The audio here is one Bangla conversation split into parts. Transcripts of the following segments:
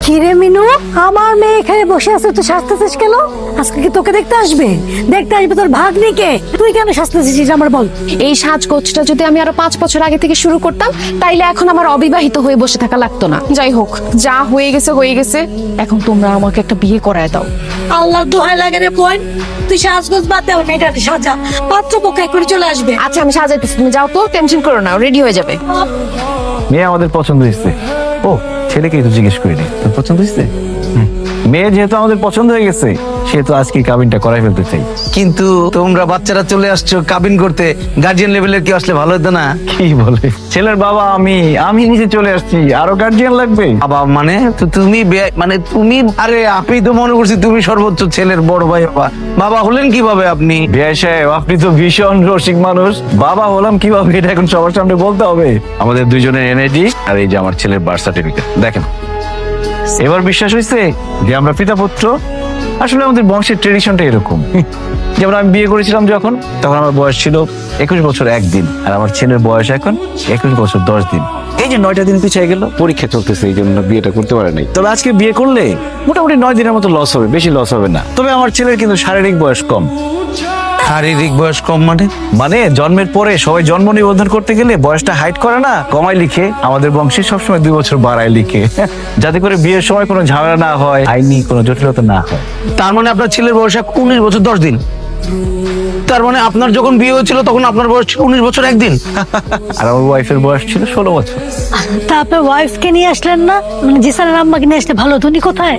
কিরে মিনু, আমার মেয়ে এখানে বসে আছে, তুই সাজতেছিস কেন? আজকে কি তোকে দেখতে আসবে? দেখতে আসবে তোর ভাগ্নিকে, তুই কেন সাজতেছিস আমার বল? এই সাজগোজটা যদি আমি আরো 5 বছর আগে থেকে শুরু করতাম, তাইলে এখন আমার অবিবাহিত হয়ে বসে থাকা লাগতো না। যাই হোক, যা হয়ে গেছে হয়ে গেছে, এখন তোমরা আমাকে একটা বিয়ে করায় দাও। আল্লাহ দোহাই লাগে রে বোন, তুই সাজগোজ বাদ দে, আমার মেয়েটাকে সাজা, পাত্রপক্ষ করে চলে আসবে। আচ্ছা আমি সাজাইতেছি, তুমি যাও তো, টেনশন করো না, রেডি হয়ে যাবে। মেয়ে আমাদের পছন্দ হয়েছে। ও ছেলেকেই তো জিজ্ঞেস করিনি, তোর পছন্দ হয়েছে? মেয়ে যেহেতু আমাদের পছন্দ হয়ে গেছে, সেহেতু আজকে কাবিনটা করাই ফেলতে চাই। কিন্তু তোমরা বাচ্চারা চলে আসছো কাবিন করতে, গার্জিয়ান লেভেলের কি আসলে ভালো হতো না? কি বলে, ছেলের বাবা আমি নিজে চলে আসছি, আরো গার্জিয়ান লাগবে? বাবা মানে তো তুমি মানে তুমি, আরে আমি তো মনে করছি তুমি সর্বোচ্চ ছেলের বড় ভাই। বাবা বাবা হলেন কিভাবে আপনি? বিআই সাহেব, আপনি তো ভীষণ রসিক মানুষ। বাবা হলাম কিভাবে এটা এখন সবার সামনে বলতে হবে? আমাদের দুইজনের এনআইডি আর এই যে আমার ছেলের বার্থ সার্টিফিকেট দেখেন। এবার বিশ্বাস হয়েছে যে আমরা পিতা পুত্র। আসলে আমাদের বংশের ট্রেডিশনটা এরকম। যেমন আমি বিয়ে করেছিলাম যখন, তখন আমার বয়স ছিল 21 বছর 1 দিন, আর আমার ছেলের বয়স এখন 21 বছর 10 দিন। এই যে 9টা দিন পিছিয়ে গেল, পরীক্ষা চলতেছে, এই জন্য বিয়েটা করতে পারে নাই। তবে আজকে বিয়ে করলে মোটামুটি 9 দিনের মতো লস হবে, বেশি লস হবে না। তবে আমার ছেলের কিন্তু শারীরিক বয়স কম। শারীরিক বয়স কম মানে জন্মের পরে সবাই জন্ম নিবন্ধন করতে গেলে বয়সটা হাইট করে না, কমায় লিখে। আমাদের বংশে সবসময় 2 বছর বাড়ায় লিখে, যাতে করে বিয়ের সময় কোনো ঝামেলা না হয়, আইনি কোনো জটিলতা না হয়। তার মানে আপনার ছেলের বয়স 19 বছর 10 দিন। তার মানে আপনার যখন বিয়ে হয়েছিল তখন আপনার বয়স ছিল 19 বছর 1 দিন। আর আমার ওয়াইফের বয়স ছিল 16 বছর। তারপর ওয়াইফকে নিয়ে আসলেন না? মানে জিসানের আম্মাকে নিয়ে আসলে ভালো হতো। উনি কোথায়?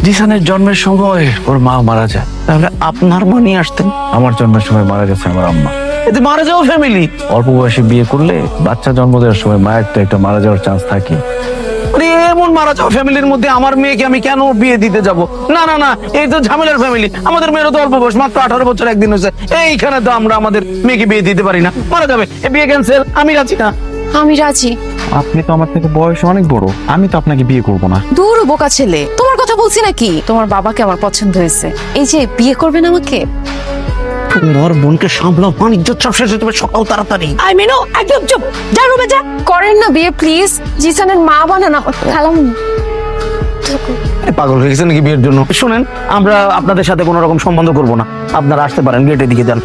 জিসানের জন্মের সময় ওর মা মারা যায়। তাহলে আপনার মা নিয়ে আসতেন? আমার জন্মের সময় মারা গেছে আমার আম্মা। এতে মারা যাওয়া ফ্যামিলি। অল্প বয়সে বিয়ে করলে বাচ্চা জন্ম দেওয়ার সময় মায়ের তো একটা মারা যাওয়ার চান্স থাকে। আরে এমন মারা যাওয়া ফ্যামিলির মধ্যে আমার মেয়েকে আমি কেন বিয়ে দিতে যাব? না না না, এই তো ঝামেলার ফ্যামিলি। আমাদের মেয়েরও তো অল্প বয়স, মাত্র 18 বছর 1 দিন হয়েছে। এইখানে তো আমরা আমাদের মেয়েকে বিয়ে দিতে পারি না, মারা যাবে। এই বিয়ে ক্যান্সেল, আমি রাজি না। আমি রাজি। আপনি তো আমার থেকে বয়স অনেক বড়, আমি তো আপনাকে বিয়ে করব না। দূর বোকা ছেলে, তোমার কথা বলছি নাকি? তোমার বাবাকে আমার পছন্দ হয়েছে, এই যে বিয়ে করবেন আমাকে। তোমার বোনকে সামলাও, বাণিজ্য চাপ শেষ হতে হবে সকাল তাড়াতাড়ি। আই মিনু, একদম চুপ, যা রুমে যা। করেন না বিয়ে প্লিজ, জিসানের মা বানানা খালাম। পাগল হয়ে গেছে নাকি বিয়ের জন্য? শুনেন, আমরা আপনাদের সাথে কোনো রকম সম্বন্ধ করব না, আপনারা আসতে পারেন, গেটের দিকে যান।